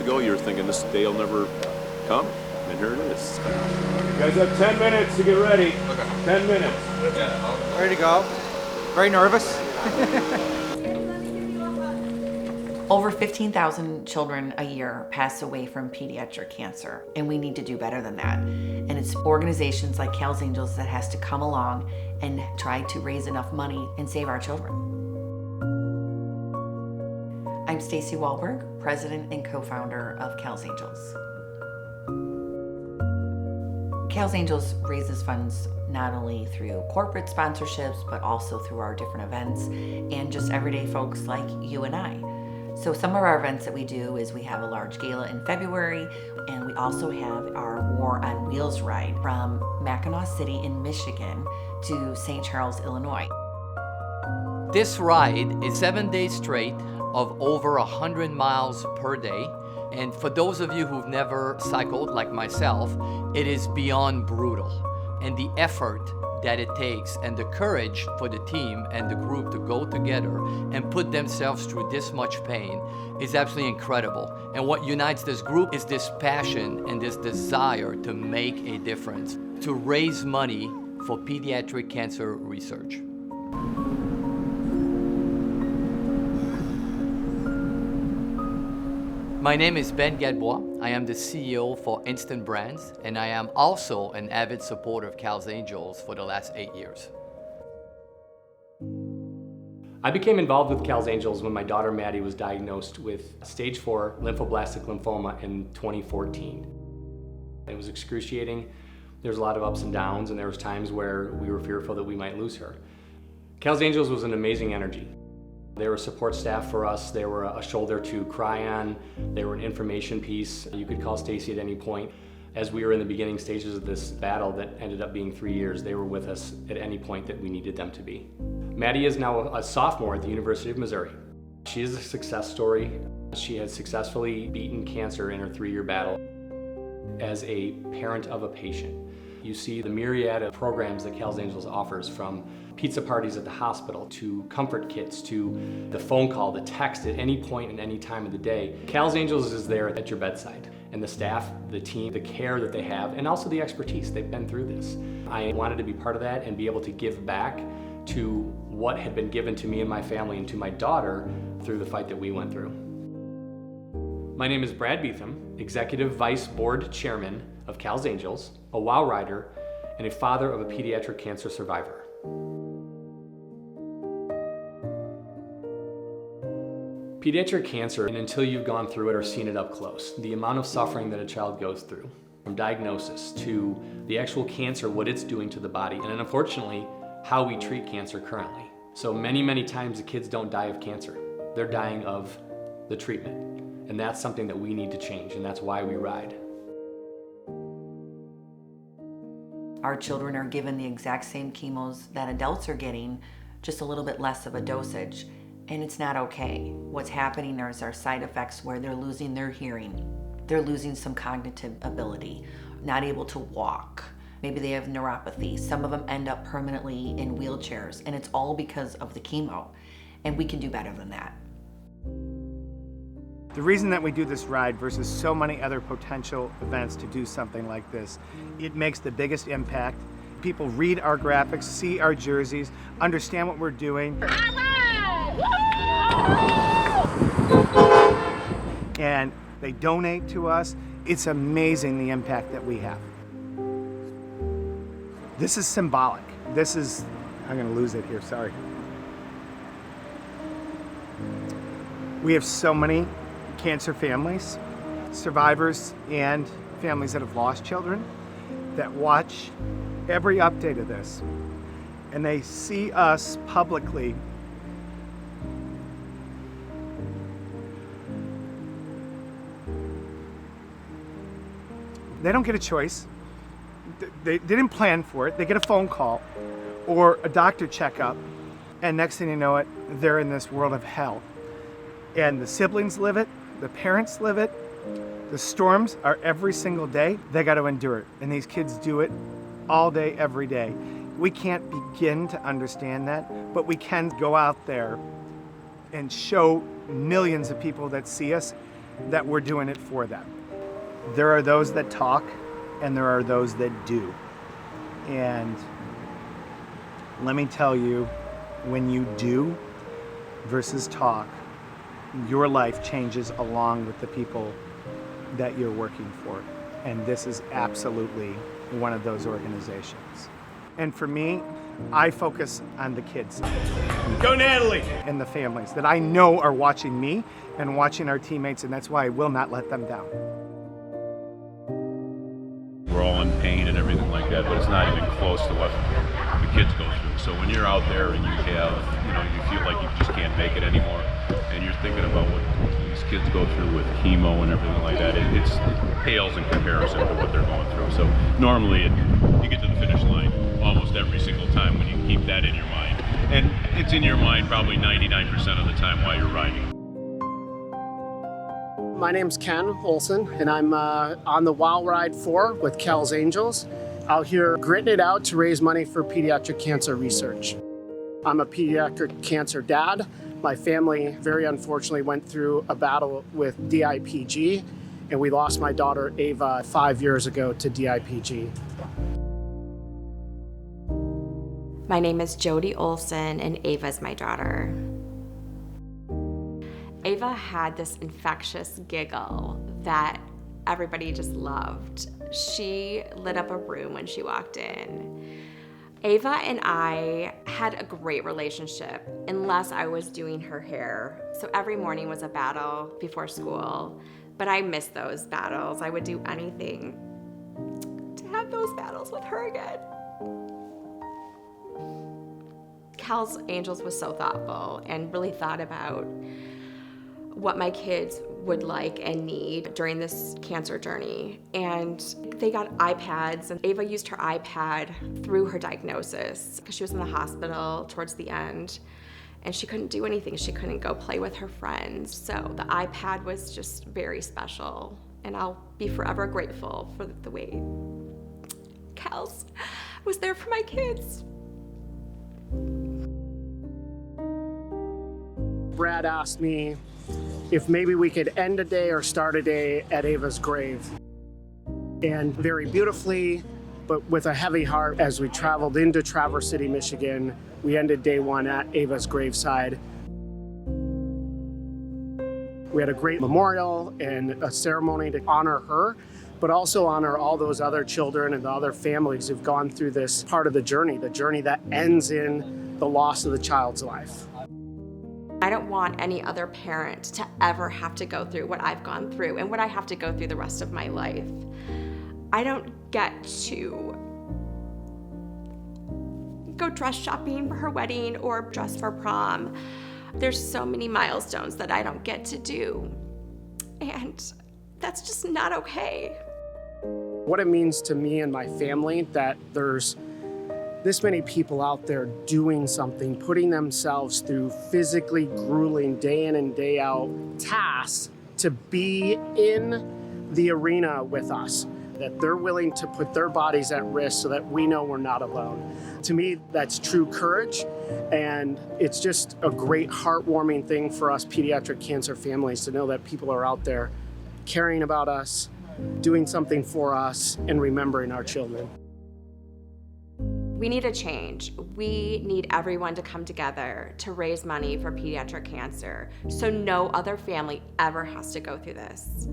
ago, you were thinking this day will never come, and here it is. You guys have 10 minutes to get ready. Okay. 10 minutes. Yeah. Ready to go. Very nervous. Over 15,000 children a year pass away from pediatric cancer, and we need to do better than that. And it's organizations like Cal's Angels that has to come along and try to raise enough money and save our children. I'm Stacy Wahlberg, president and co-founder of Cal's Angels. Cal's Angels raises funds not only through corporate sponsorships, but also through our different events and just everyday folks like you and I. So some of our events that we do is we have a large gala in February, and we also have our War on Wheels ride from Mackinac City in Michigan to St. Charles, Illinois. This ride is 7 days straight of over 100 miles per day. And for those of you who've never cycled like myself, it is beyond brutal. And the effort that it takes and the courage for the team and the group to go together and put themselves through this much pain is absolutely incredible. And what unites this group is this passion and this desire to make a difference, to raise money for pediatric cancer research. My name is Ben Gadbois. I am the CEO for Instant Brands, and I am also an avid supporter of Cal's Angels for the last 8 years. I became involved with Cal's Angels when my daughter Maddie was diagnosed with stage 4 lymphoblastic lymphoma in 2014. It was excruciating. There was a lot of ups and downs, and there was times where we were fearful that we might lose her. Cal's Angels was an amazing energy. They were a support staff for us. They were a shoulder to cry on. They were an information piece. You could call Stacy at any point. As we were in the beginning stages of this battle that ended up being 3 years, they were with us at any point that we needed them to be. Maddie is now a sophomore at the University of Missouri. She is a success story. She has successfully beaten cancer in her 3-year battle. As a parent of a patient, you see the myriad of programs that Cal's Angels offers, from pizza parties at the hospital, to comfort kits, to the phone call, the text at any point and any time of the day. Cal's Angels is there at your bedside. And the staff, the team, the care that they have, and also the expertise. They've been through this. I wanted to be part of that and be able to give back to what had been given to me and my family and to my daughter through the fight that we went through. My name is Brad Beetham, Executive Vice Board Chairman of Cal's Angels, a WOW rider, and a father of a pediatric cancer survivor. Pediatric cancer, and until you've gone through it or seen it up close, the amount of suffering that a child goes through, from diagnosis to the actual cancer, what it's doing to the body, and then unfortunately, how we treat cancer currently. So many times the kids don't die of cancer. They're dying of the treatment. And that's something that we need to change, and that's why we ride. Our children are given the exact same chemos that adults are getting, just a little bit less of a dosage, and it's not okay. What's happening is our side effects where they're losing their hearing, they're losing some cognitive ability, not able to walk. Maybe they have neuropathy. Some of them end up permanently in wheelchairs, and it's all because of the chemo, and we can do better than that. The reason that we do this ride versus so many other potential events to do something like this, it makes the biggest impact. People read our graphics, see our jerseys, understand what we're doing. And they donate to us. It's amazing the impact that we have. This is symbolic. This is, I'm gonna lose it here, sorry. We have so many cancer families, survivors, and families that have lost children that watch every update of this, and they see us publicly they don't get a choice. They didn't plan for it. They get a phone call or a doctor checkup, and next thing you know it, they're in this world of hell. And the siblings live it, the parents live it. The storms are every single day. They got to endure it. And these kids do it all day, every day. We can't begin to understand that, but we can go out there and show millions of people that see us that we're doing it for them. There are those that talk and there are those that do. And let me tell you, when you do versus talk, your life changes along with the people that you're working for. And this is absolutely one of those organizations. And for me, I focus on the kids. Go Natalie! And the families that I know are watching me and watching our teammates, and that's why I will not let them down. We're all in pain and everything like that, but it's not even close to what the kids go through. So when you're out there and you have, you feel like you just can't make it anymore, and you're thinking about what these kids go through with chemo and everything like that, it pales in comparison to what they're going through. So normally you get to the finish line almost every single time when you keep that in your mind. And it's in your mind probably 99% of the time while you're riding. My name's Ken Olson, and I'm on the WOW Ride 4 with Cal's Angels, out here gritting it out to raise money for pediatric cancer research. I'm a pediatric cancer dad. My family, very unfortunately, went through a battle with DIPG, and we lost my daughter Ava 5 years ago to DIPG. My name is Jody Olson, and Ava's my daughter. Ava had this infectious giggle that everybody just loved. She lit up a room when she walked in. Ava and I had a great relationship unless I was doing her hair. So every morning was a battle before school, but I missed those battles. I would do anything to have those battles with her again. Cal's Angels was so thoughtful and really thought about what my kids would like and need during this cancer journey. And they got iPads, and Ava used her iPad through her diagnosis because she was in the hospital towards the end and she couldn't do anything. She couldn't go play with her friends. So the iPad was just very special, and I'll be forever grateful for the way Cal's was there for my kids. Brad asked me if maybe we could end a day or start a day at Ava's grave. And very beautifully, but with a heavy heart, as we traveled into Traverse City, Michigan, we ended day one at Ava's graveside. We had a great memorial and a ceremony to honor her, but also honor all those other children and the other families who've gone through this part of the journey that ends in the loss of the child's life. I don't want any other parent to ever have to go through what I've gone through and what I have to go through the rest of my life. I don't get to go dress shopping for her wedding or dress for prom. There's so many milestones that I don't get to do, and that's just not okay. What it means to me and my family that there's this many people out there doing something, putting themselves through physically grueling day in and day out tasks to be in the arena with us, that they're willing to put their bodies at risk so that we know we're not alone. To me, that's true courage, and it's just a great heartwarming thing for us pediatric cancer families to know that people are out there caring about us, doing something for us, and remembering our children. We need a change. We need everyone to come together to raise money for pediatric cancer so no other family ever has to go through this.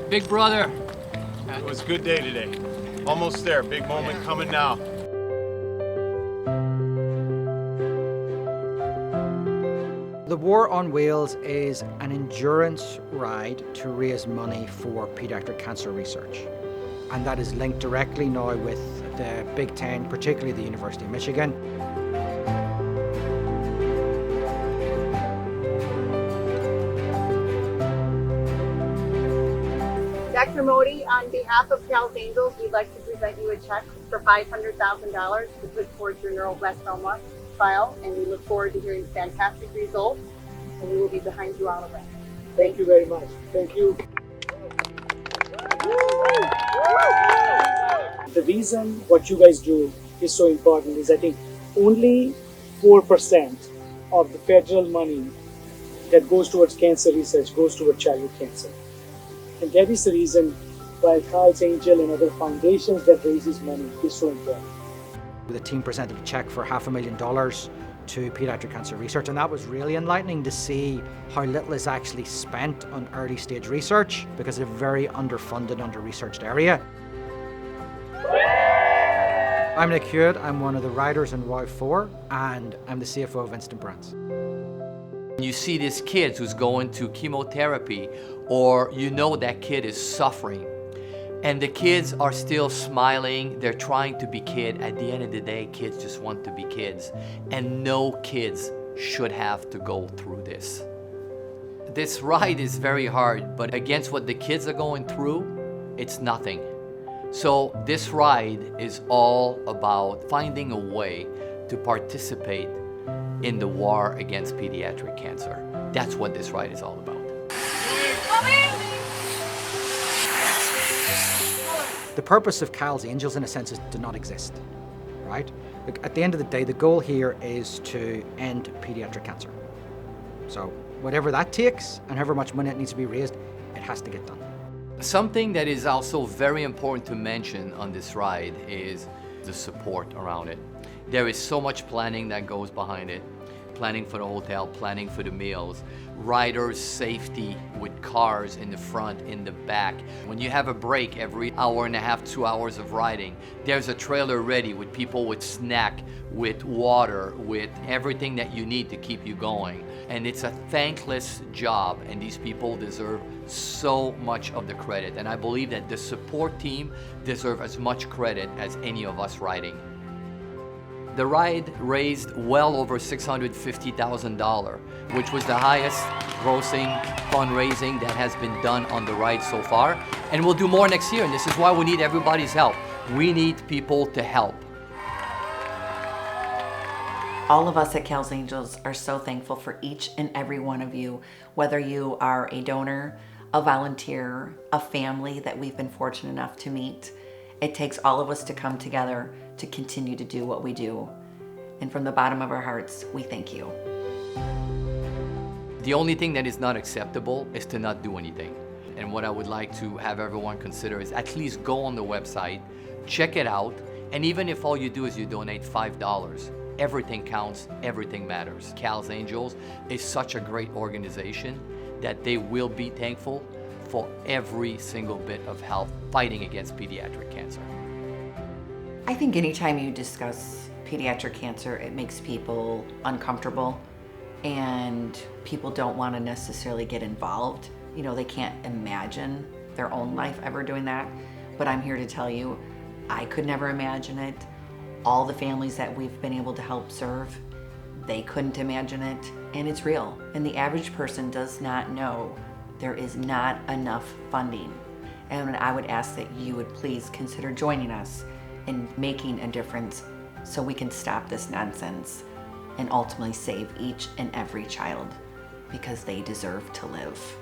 Big brother. It was a good day today. Almost there. Big moment coming now. The War on Wheels is an endurance ride to raise money for pediatric cancer research. And that is linked directly now with the Big Ten, particularly the University of Michigan. Dr. Modi, on behalf of Cal's Angels, we'd like to present you a check for $500,000 to put towards your neuroblastoma trial, and we look forward to hearing fantastic results, and we will be behind you all the way. Thank you very much. Thank you. The reason what you guys do is so important is I think only 4% of the federal money that goes towards cancer research goes towards childhood cancer. And that is the reason why Carl's Angel and other foundations that raises money is so important. The team presented a check for $500,000 to pediatric cancer research, and that was really enlightening to see how little is actually spent on early stage research because it's a very underfunded, under-researched area. I'm Nick Hewitt, I'm one of the writers in WOW4, and I'm the CFO of Instant Brands. You see these kids who's going to chemotherapy, or you know that kid is suffering, and the kids are still smiling, they're trying to be kid. At the end of the day, kids just want to be kids, and no kids should have to go through this. This ride is very hard, but against what the kids are going through, it's nothing. So this ride is all about finding a way to participate in the war against pediatric cancer. That's what this ride is all about. The purpose of Carl's Angels, in a sense, is to not exist, right? Look, at the end of the day, the goal here is to end pediatric cancer. So whatever that takes and however much money it needs to be raised, it has to get done. Something that is also very important to mention on this ride is the support around it. There is so much planning that goes behind it. Planning for the hotel, planning for the meals, riders' safety with cars in the front, in the back. When you have a break every hour and a half, 2 hours of riding, there's a trailer ready with people with snack, with water, with everything that you need to keep you going. And it's a thankless job, and these people deserve so much of the credit. And I believe that the support team deserves as much credit as any of us riding. The ride raised well over $650,000, which was the highest grossing fundraising that has been done on the ride so far. And we'll do more next year, and this is why we need everybody's help. We need people to help. All of us at Carl's Angels are so thankful for each and every one of you, whether you are a donor, a volunteer, a family that we've been fortunate enough to meet. It takes all of us to come together to continue to do what we do. And from the bottom of our hearts, we thank you. The only thing that is not acceptable is to not do anything. And what I would like to have everyone consider is at least go on the website, check it out, and even if all you do is you donate $5, everything counts, everything matters. Carl's Angels is such a great organization that they will be thankful for every single bit of help fighting against pediatric cancer. I think anytime you discuss pediatric cancer, it makes people uncomfortable and people don't want to necessarily get involved. You know, they can't imagine their own life ever doing that. But I'm here to tell you, I could never imagine it. All the families that we've been able to help serve, they couldn't imagine it, and it's real. And the average person does not know there is not enough funding. And I would ask that you would please consider joining us in making a difference so we can stop this nonsense and ultimately save each and every child because they deserve to live.